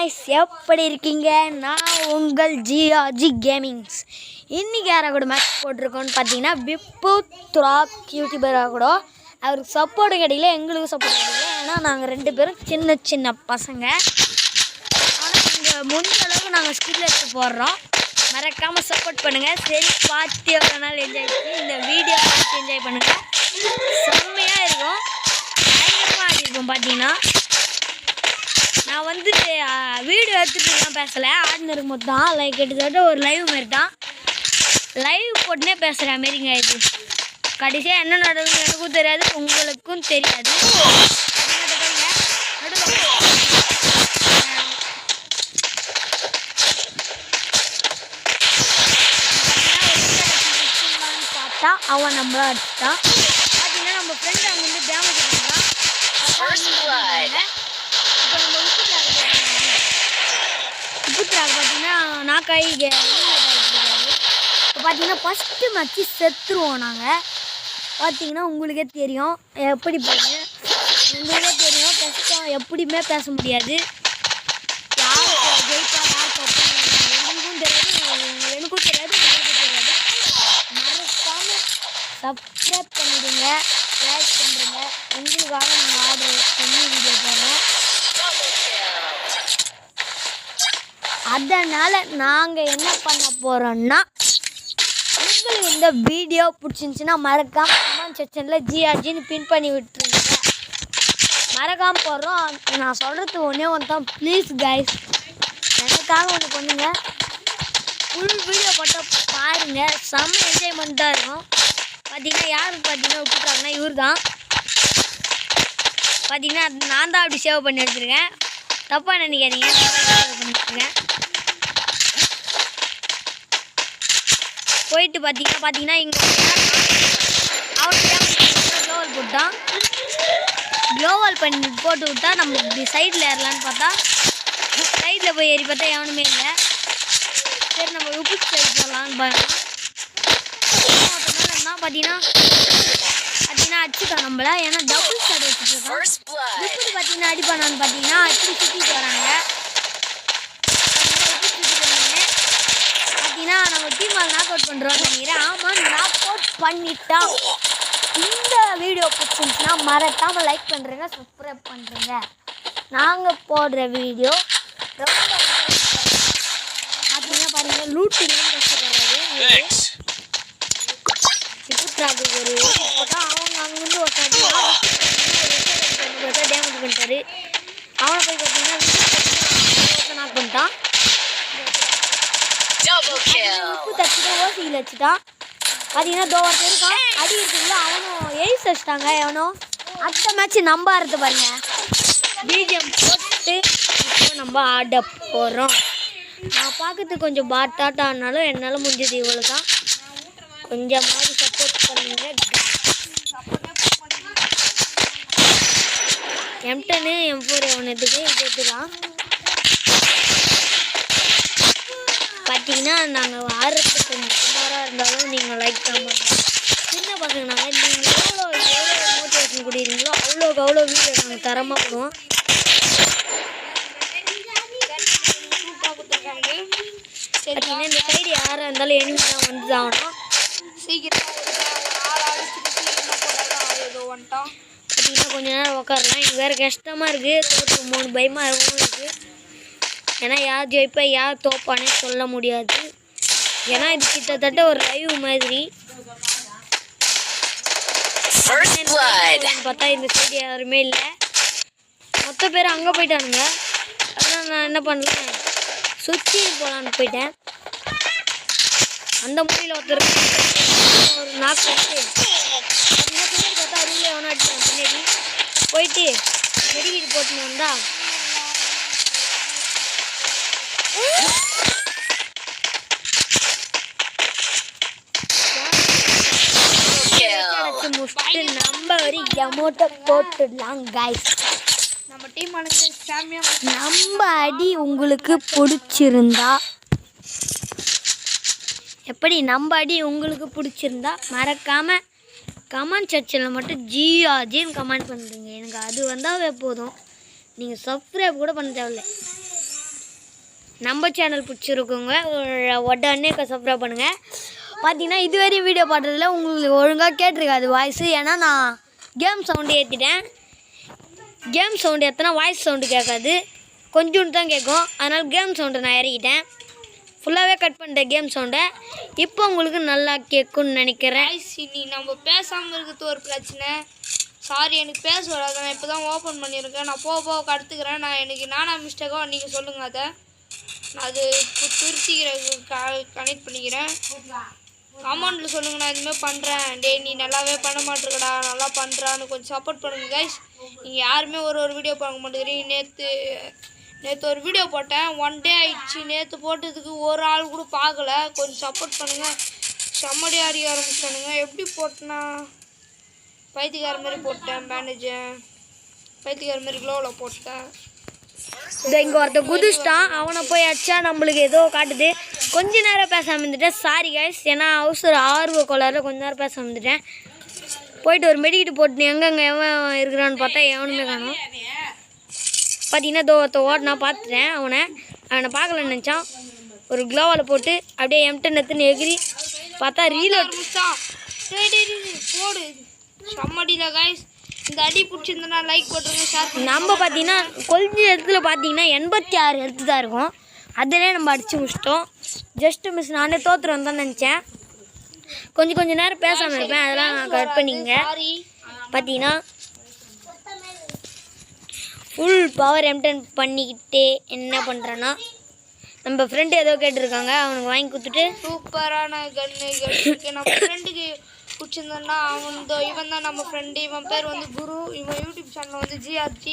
Guys எப்படி இருக்கீங்க? நான் உங்கள் ஜிஆர்ஜி கேமிங்ஸ். இன்னைக்கு யாரா கூட மேட்ச் போட்டுருக்கோன்னு பார்த்தீங்கன்னா விப்பு த்ராக் யூடியூபரா கூட அவருக்கு சப்போர்ட் கிடைக்கல, எங்களுக்கு சப்போர்ட் கிடைக்கல. ஏன்னா நாங்கள் ரெண்டு பேரும் சின்ன சின்ன பசங்க. ஆனால் இங்கே முடிஞ்ச அளவுக்கு நாங்கள் ஸ்கில் எடுத்து போடுறோம். மறக்காமல் சப்போர்ட் பண்ணுங்கள். சரி, பார்த்து எவ்வளோ நாள் என்ஜாய் பண்ணி இந்த வீடியோ பார்த்து என்ஜாய் பண்ணுங்கள். செம்மையாக இருக்கும், பயங்கரமாக ஆடிருக்கும். பார்த்தீங்கன்னா நான் வந்து வீடியோ எடுத்துகிட்டுலாம் பேசலை, ஆடினு இருக்கும்போது தான் லைக் கிட்டத்தட்ட ஒரு லைவ் மாரி தான். லைவ் போட்டுனே பேசுகிற மாரிங்க. இது கடைசியாக என்ன நடக்குதுன்னு எனக்கும் தெரியாது, உங்களுக்கும் தெரியாது. பார்த்தா அவன் நம்மள அடிச்சுட்டான். பார்த்தீங்கன்னா நம்ம ஃப்ரெண்டு அங்கே வந்து டேமேஜ் பண்ணுறான். இப்போ நம்ம உப்பு திராக் பார்த்தீங்கன்னா நாக்காய் ஆகிட்டுருக்காரு. இப்போ பார்த்தீங்கன்னா ஃபஸ்ட்டு மச்சி செத்துருவோம் நாங்கள். பார்த்தீங்கன்னா உங்களுக்கே தெரியும் எப்படி போங்க, உங்களுக்கே தெரியும் கஷ்டம், எப்படியுமே பேச முடியாது. யார் ஜெயிப்பா யார் தோப்பா எனக்கும் தெரியாது, எனக்கும் தெரியாது, உங்களுக்கும் தெரியாது. மறக்காமல் சப்ஸ்கிரைப் பண்ணிவிடுங்க, லைக் பண்ணுறீங்க. உங்களுக்காக நாங்கள் ஆர்டர் பண்ணி வீடியோ போடுறோம். அதனால் நாங்கள் என்ன பண்ண போகிறோன்னா, உங்களுக்கு இந்த வீடியோ பிடிச்சிருந்துச்சின்னா மறக்காமல் கமெண்ட் செக்ஷனில் ஜிஆர்ஜின்னு பின் பண்ணி விட்டுருங்க. மறக்காமல் போடுறோம். நான் சொல்கிறது ஒன்றே ஒன்று தான், ப்ளீஸ் கைஸ் எனக்காக ஒன்று பண்ணுங்கள். ஃபுல் வீடியோ போட்டால் பாருங்கள், செம்ம என்ஜாய்மெண்ட்டாக இருக்கும். பார்த்தீங்கன்னா யாருக்கு பார்த்தீங்கன்னா விட்டுட்டாங்கன்னா இவர் தான். பார்த்தீங்கன்னா நான் தான் அப்படி சேவ் பண்ணி வச்சுருக்கேன், தப்பாக நினைக்காதீங்க. சேவ் பண்ணி வச்சுருக்கேன். போயிட்டு பார்த்தீங்கன்னா இங்கே அவனுக்கு க்ளோவல் போட்டான். க்ளோவல் பண்ணி போட்டு விட்டா நம்ம இப்படி சைடில் ஏறலான்னு பார்த்தா சைடில் போய் ஏறி பார்த்தா எவனுமே இல்லை. சரி, நம்ம உப்பு சைடு போடலான்னு பார்த்தோம். பார்த்தீங்கன்னா அடிச்சுட்டோம் நம்மள. ஏன்னா டபுள் சைடு வச்சுருக்கோம். உப்பு பார்த்தீங்கன்னா அடிப்பானான்னு பார்த்தீங்கன்னா அடிச்சு சுற்றிட்டு வராங்க. நம்ம டீமால் நாக் அவுட் பண்ணுறோம்னு நினைக்கிறேன். ஆமாம், நாக் அவுட் பண்ணிட்டோம். இந்த வீடியோ பிடிச்சிருந்துச்சுன்னா மறக்காமல் லைக் பண்ணுறேங்க, சப்ஸ்கிரைப் பண்ணுறேங்க. நாங்கள் போடுற வீடியோ ரொம்ப பார்த்தீங்கன்னா பாருங்கள், லூட்டிலாம் கஷ்டப்படுறாரு. சுற்றுலாக்கு ஒரு போட்டால் அவங்க அங்கேருந்து ஒரு டேமேஜ் பண்ணிட்டாரு. அவனை போய் பார்த்தீங்கன்னா நாக் பண்ணிட்டான். உப்பு தச்சுட்டு ஓசியில் வச்சுட்டான். பார்த்தீங்கன்னா தோவர் இருக்கான், அடி இருக்குங்களா. அவனும் எய்ஸ் வச்சுட்டாங்க. எவனோ அடுத்த மேட்ச் நம்ம ஆடுறது பாருங்க. பிஜிஎம் போட்டு இப்போ நம்ம ஆட போகிறோம். நான் பார்க்கறதுக்கு கொஞ்சம் பாட்டாட்டம் ஆனாலும் என்னால் முடிஞ்சது இவ்வளோ தான். கொஞ்சமாவது சப்போர்ட் பண்ணுங்க. M10 M4 எவனத்துக்கு இதுதான். பார்த்தீங்கன்னா நாங்கள் ஆடுறதுக்கு கொஞ்சம் சுமாராக இருந்தாலும் நீங்கள் லைக் பண்ணுங்க. சின்ன பசங்க நாங்கள், நீங்கள் எவ்வளோ மோட்டிவேஷன் கொடுக்குறீங்களோ அவ்வளோக்கு அவ்வளோ வீடியோ நாங்கள் தரமாக போடுவோம். பார்த்தீங்கன்னா இந்த சைடு யாராக இருந்தாலும் எனிமி தான் வந்து ஆகணும். சீக்கிரம் பார்த்தீங்கன்னா கொஞ்ச நேரம் உட்காரலாம். இது வேறு கஷ்டமாக இருக்குது, தோற்று 3 பயமாக இருக்குது. ஏன்னா யார் ஜெயிப்பா யார் தோப்பானே சொல்ல முடியாது. ஏன்னா இது கிட்டத்தட்ட ஒரு லைவ் மாதிரி. பார்த்தா இந்த சைடு யாருமே இல்லை, மொத்த பேர் அங்கே போயிட்டானுங்க. அதனால் நான் என்ன பண்ணேன், சுற்றி போகலான்னு போயிட்டேன். அந்த மூலையில் ஒருத்தர் ஒரு நாக்கு வச்சு பின்னாடி பார்த்தா அருகில் எவனோ அடிச்சான். பின்னாடி போயிட்டு மெடிக்கிட்டு போட்டுன்னு வந்தா நம்ம ஒரு எமோட்டை போட்டுடலாம் கைஸ். நம்ம டீம் நம்ம அடி உங்களுக்கு பிடிச்சிருந்தா எப்படி நம்ம அடி உங்களுக்கு பிடிச்சிருந்தா மறக்காமல் கமெண்ட் செக்ஷனில் மட்டும் ஜிஆர்ஜின்னு கமெண்ட் பண்ணுறீங்க. எனக்கு அது வந்தாவே போதும், நீங்கள் சப்ஸ்கிரைப் கூட பண்ண தேவையில்லை. நம்ம சேனல் பிடிச்சிருக்குங்க உடனே சப்ஸ்கிரைப் பண்ணுங்கள். பார்த்தீங்கன்னா இதுவரையும் வீடியோ பாடுறதுல உங்களுக்கு ஒழுங்காக கேட்டிருக்காது வாய்ஸு. ஏன்னா நான் கேம் சவுண்டு ஏற்றிட்டேன். கேம் சவுண்டு ஏற்றினா வாய்ஸ் சவுண்டு கேட்காது, கொஞ்சோண்டு தான் கேட்கும். அதனால் கேம் சவுண்டு நான் இறக்கிட்டேன். ஃபுல்லாகவே கட் பண்ணிட்டேன் கேம் சவுண்டை. இப்போ உங்களுக்கு நல்லா கேட்கும்னு நினைக்கிறேன். இன்னைக்கு நம்ம பேசாமல் இருக்கிறது ஒரு பிரச்சனை. சாரி, எனக்கு பேச வராது. நான் இப்போ தான் ஓப்பன் பண்ணியிருக்கேன். நான் போக கற்றுக்கிறேன். எனக்கு நானா மிஸ்டேக்கோ நீங்கள் சொல்லுங்கள். அதை நான் அது இப்போ திருத்திக்கிறேன், கனெக்ட் பண்ணிக்கிறேன். கமெண்ட்டில் சொல்லுங்கள், நான் இதுமாதிரி பண்ணுறேன். நீ நல்லாவே பண்ண மாட்டேருக்கடா, நல்லா பண்ணுறான்னு கொஞ்சம் சப்போர்ட் பண்ணுங்கள் கைஸ். நீங்கள் யாருமே ஒரு வீடியோ பார்க்க மாட்டேங்கிறீங்க. நேற்று ஒரு வீடியோ போட்டேன், 1 டே ஆயிடுச்சு. நேற்று போட்டதுக்கு ஒரு ஆள் கூட பார்க்கல. கொஞ்சம் சப்போர்ட் பண்ணுங்கள். செம்மடி அடிக்க ஆரம்பிச்சானுங்க. எப்படி போட்டேன்னா பைத்தியக்கார மாதிரி போட்டேன். மேனேஜர் பைத்தியக்கார மாதிரி க்ளோவில் போட்டேன். இங்கே ஒருத்த குதிச்சிட்டான், அவனை போய் அடிச்சா நம்மளுக்கு ஏதோ காட்டுது. கொஞ்ச நேரம் பேசாமல் இருந்துட்டேன். சாரி கைஸ், ஏன்னா அவசர ஆர்வ கோளாறுல கொஞ்ச நேரம் பேசாமல் இருந்துட்டேன். போயிட்டு ஒரு மெடிக்கிட்டு போட்டு எங்கெங்கே எவன் இருக்கிறான்னு பார்த்தா எவனுமே காணும். பார்த்தீங்கன்னா ஒருத்த ஓடனா பார்த்துட்டேன். அவனை பார்க்கலன்னு நினச்சான். ஒரு க்ளோவால் போட்டு அப்படியே M10 எடுத்துன்னு எகிரி பார்த்தா ரீலோட் போடு. செம்மடியில் கைஸ். இந்த அடி பிடிச்சிருந்தா லைக் போட்டுருங்க, ஷேர் பண்ணுங்க. நம்ம பார்த்தீங்கன்னா கொஞ்சம் இடத்துல பார்த்தீங்கன்னா 86 எடுத்து தான் இருக்கும். அதிலே நம்ம அடித்து முடிச்சிட்டோம். Just miss. நானே தோற்றுறோம் தான் நினச்சேன். கொஞ்சம் நேரம் பேசாமல் இருப்பேன், அதெல்லாம் நான் கட் பண்ணிங்க. பார்த்தீங்கன்னா ஃபுல் பவர் M10 பண்ணிக்கிட்டே என்ன பண்ணுறேன்னா, நம்ம ஃப்ரெண்டு ஏதோ கேட்டிருக்காங்க, அவனுக்கு வாங்கி கொடுத்துட்டு சூப்பரான கன்று இருக்கு. நம்ம ஃப்ரெண்டுக்கு பிடிச்சிருந்தோன்னா இவன் தான் நம்ம ஃப்ரெண்டு. இவன் பேர் வந்து குரு. இவன் யூடியூப் சேனலில் வந்து GRG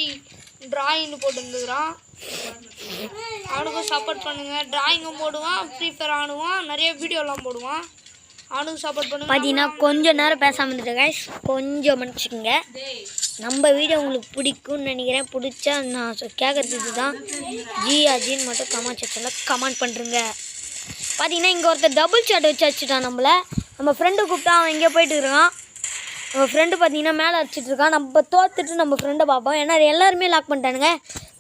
டிராயிங்னு போட்டுருந்துக்கிறான். அவனுக்கும் சப்போர்ட் பண்ணுங்கள். டிராயிங்கும் போடுவான், ஃப்ரீ ஃபயர் ஆடுவான், நிறைய வீடியோலாம் போடுவான். அவனுக்கும் சப்போர்ட் பண்ணுங்க. பார்த்தீங்கன்னா கொஞ்சம் நேரம் பேசாமல் இருந்துட்டேன் கைஸ், கொஞ்சம் மன்னிச்சுக்கோங்க. நம்ம வீடியோ உங்களுக்கு பிடிக்கும்னு நினைக்கிறேன். பிடிச்சா நான் கேட்குறது தான் GRGன்னு மட்டும் கமெண்ட் செக்ஷனில் கமெண்ட் பண்ணுறேங்க. பார்த்தீங்கன்னா இங்கே ஒருத்தர் டபுள் ஷாட் வச்சு அடிச்சுட்டான் நம்மளை. நம்ம ஃப்ரெண்டு கூப்பிட்டா அவன் எங்கேயோ போயிட்டு இருக்கான். நம்ம ஃப்ரெண்டு பார்த்தீங்கன்னா மேலே அடிச்சிட்ருக்கான். நம்ம தோத்துட்டு நம்ம ஃப்ரெண்டை பார்ப்போம். ஏன்னா எல்லாருமே லாக் பண்ணிட்டானுங்க.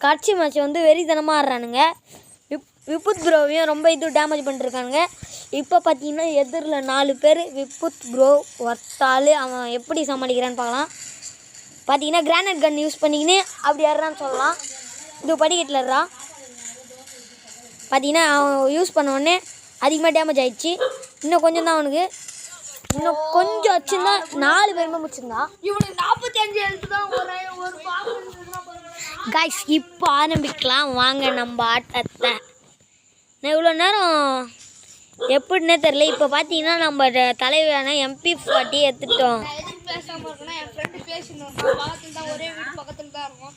கட்சி மேட்ச் வந்து வெறித்தனமாக ஆடுறானுங்க. விபுத் ப்ரோவையும் ரொம்ப டேமேஜ் பண்ணிட்டுருக்கானுங்க. இப்போ பார்த்தீங்கன்னா எதிரில் 4 பேர். விபுத் ப்ரோ ஒருத்தாள். அவன் எப்படி சமாளிக்கிறான்னு பார்க்கலாம். பார்த்தீங்கன்னா கிரானைட் கன் யூஸ் பண்ணிக்கின்னு அப்படி ஏறான்னு சொல்லலாம். இது படிக்கட்டில் ஏறான். பார்த்தீங்கன்னா அவன் யூஸ் பண்ண உடனே அதிகமாக டேமேஜ் ஆகிடுச்சு. இன்னும் கொஞ்சம் தான் அவனுக்கு. இன்னும் கொஞ்சம் வச்சுருந்தா 4 பேருமே முடிச்சிருந்தான். இவனுக்கு 45 எழுத்து தான் ஒரு கைஸ். இப்போ ஆரம்பிக்கலாம் வாங்க நம்ம ஆட்டத்தை. நான் இவ்வளோ நேரம் எப்படின்னே தெரில. இப்போ பார்த்தீங்கன்னா நம்ம தலைவரான MP40 எடுத்துட்டோம். பேசாமல் இருக்குன்னா என் ஃப்ரெண்டு பேசினோம். பக்கத்தில் தான், ஒரே வீடு பக்கத்தில் தான் இருக்கும்.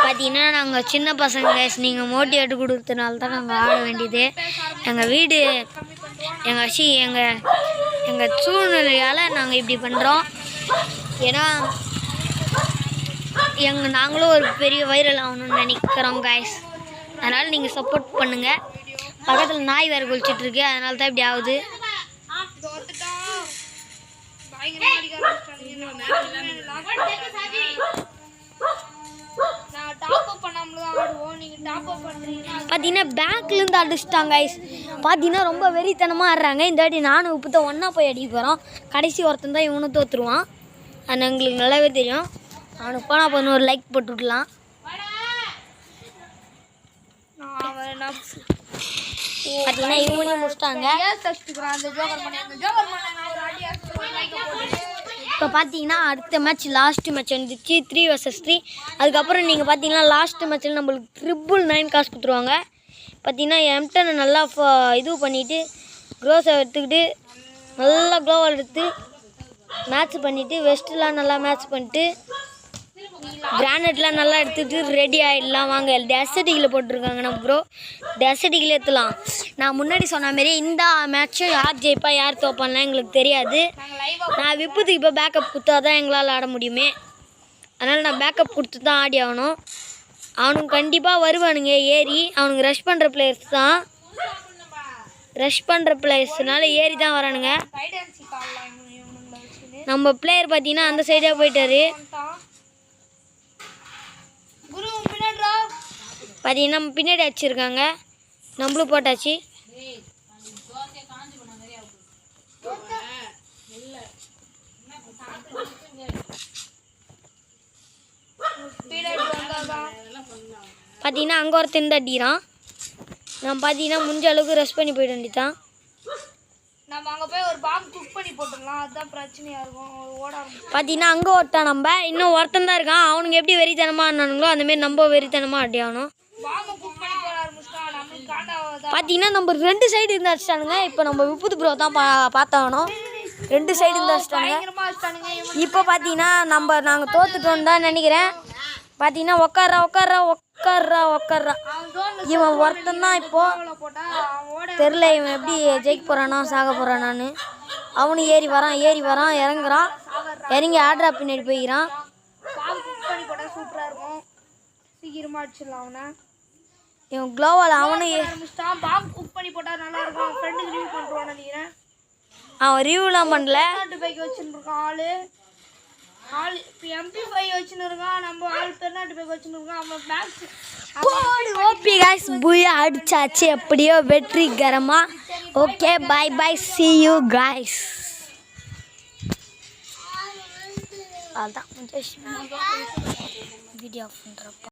பார்த்தீங்கன்னா நாங்கள் சின்ன பசங்க கைஸ். நீங்கள் மோட்டிவேட் கொடுத்தனால தான் நாங்கள் ஆட வேண்டியது. எங்கள் வீடு எங்கள் சூழ்நிலையால் நாங்கள் இப்படி பண்ணுறோம். ஏன்னா நாங்களும் ஒரு பெரிய வைரல் ஆகணும்னு நினைக்கிறோம் கைஸ். அதனால் நீங்கள் சப்போர்ட் பண்ணுங்கள். பக்கத்தில் நாய் வேறு குளிச்சிட்ருக்கு, அதனால தான் இப்படி ஆகுது. பார்த்தீங்கன்னா பேக்லேருந்து அடிச்சிட்டாங்க கைஸ். பார்த்தீங்கன்னா ரொம்ப வெறித்தனமாக ஆடுறாங்க. இந்த வாட்டி நானும் இப்போ தான் ஒன்றா போய் அடிக்க போகிறோம். கடைசி ஒருத்தன் தான் இவனும் தோற்றுருவான். அது எங்களுக்கு நல்லாவே தெரியும். அவனுக்கு போனால் பண்ண ஒரு லைக் போட்டு விடலாம். பார்த்தீங்கன்னா இவனையும் முடிச்சிட்டாங்க. இப்போ பார்த்தீங்கன்னா அடுத்த மேட்ச் லாஸ்ட் மேட்ச் வந்துச்சு 3 vs 3. அதுக்கப்புறம் நீங்கள் பார்த்தீங்கன்னா லாஸ்ட் மேட்ச்சில் நம்மளுக்கு 999 காசு கொடுத்துருவாங்க. பார்த்தீங்கன்னா M10 நல்லா இது பண்ணிவிட்டு க்ளோஸை எடுத்துக்கிட்டு நல்லா க்ளோவால் எடுத்து மேட்ச் பண்ணிவிட்டு வெஸ்ட்லாம் நல்லா மேட்ச் பண்ணிட்டு கிரானைட்லாம் நல்லா எடுத்துகிட்டு ரெடி ஆகிடலாம். வாங்க டெசர்டிகில் போட்டிருக்காங்க நம்ம ப்ரோ. டெசர்டிகில் ஏற்றலாம். நான் முன்னாடி சொன்ன மாரி இந்த மேட்ச்சும் யார் ஜெயிப்பா யார் தோப்பான்லாம் எங்களுக்கு தெரியாது. நான் விப்புத்துக்கு இப்போ பேக்கப் கொடுத்தா தான் எங்களால் ஆட முடியுமே. அதனால் நான் பேக்கப் கொடுத்து தான் ஆடி ஆகணும். அவனுக்கு கண்டிப்பாக வருவானுங்க ஏறி. அவனுக்கு ரஷ் பண்ணுற பிளேயர்ஸ் தான். ரஷ் பண்ணுற பிளேயர்ஸ்னால ஏறி தான் வரானுங்க. நம்ம பிளேயர் பார்த்தீங்கன்னா அந்த சைடாக போயிட்டாரு. பார்த்தீங்கன்னா நம்ம பின்னாடி அடிச்சிருக்காங்க, நம்மளும் போட்டாச்சு. பார்த்தீங்கன்னா அங்கே ஒருத்தன் அடிக்கிறான். நம்ம பார்த்தீங்கன்னா முடிஞ்ச அளவுக்கு ரெஸ்ட் பண்ணி போயிட வேண்டியதான். நம்ம அங்கே போய் ஒரு பாம்பு குக் பண்ணி போட்டுடலாம், அதுதான் பிரச்சனையாக இருக்கும். ஓட பார்த்தீங்கன்னா அங்கே ஓட்டான், நம்ம இன்னும் ஒருத்தன் தான் இருக்கான். அவனுக்கு எப்படி வெறித்தனமாக ஆனானுங்களோ அந்தமாரி நம்ம வெறித்தனமாக அடி ஆகணும். பாம்பை குக் பண்ணி போட ஆரம்பிச்சிட்டான், நம்மளுக்கு காண்டாவதா. பார்த்தீங்கன்னா நம்ம 2 சைடு இருந்து அடிச்சிட்டானுங்க. இப்போ நம்ம விபூதி ப்ரோ தான் பார்த்தாகணும். 2 சைடு இருந்து அடிச்சிட்டானுங்க. பயங்கரமாக வச்சுட்டானுங்க. இப்போ பார்த்தீங்கன்னா நாங்கள் தோத்துட்டோன்னு தான் நினைக்கிறேன். பார்த்தீங்கன்னா உக்காடுறா இவன் ஒருத்தன் தான் இப்போது. தெரில இவன் எப்படி ஜெயிக்க போகிறானா சாக போகிறானான்னு. அவனு ஏறி வரான் இறங்குறான், இறங்கி ஆட்ரா பின்னாடி போய்க்கிறான். பாம்பு குக் பண்ணி போட்டால் சூப்பராக இருக்கும், சீக்கிரமாக அடிச்சிடலாம் அவனை. இவன் க்ளோவால் அவனு ஆரம்பிச்சிட்டான். பாம்பு குக் பண்ணி போட்டால் நல்லா இருக்கும். அவன் ஃப்ரெண்டுக்கு ரிவ்யூ பண்ணுறான்னு நினைக்கிறேன். அவன் ரிவ்யூலாம் பண்ணல. பைக் வச்சுன்னு இருக்கான் ஆள் இப்போ MP5 வச்சுன்னு இருக்கான். நம்ம ஆள் பெருநாட்டு பைக் வச்சுன்னு இருக்கான். அவன் மேக்ஸ் ஓபி गाइस புயா அடிச்சாச்சு எப்படியோ வெற்றிகரமா. Okay bye bye, see you guys. அதான் வீடியோ பண்ணுறப்ப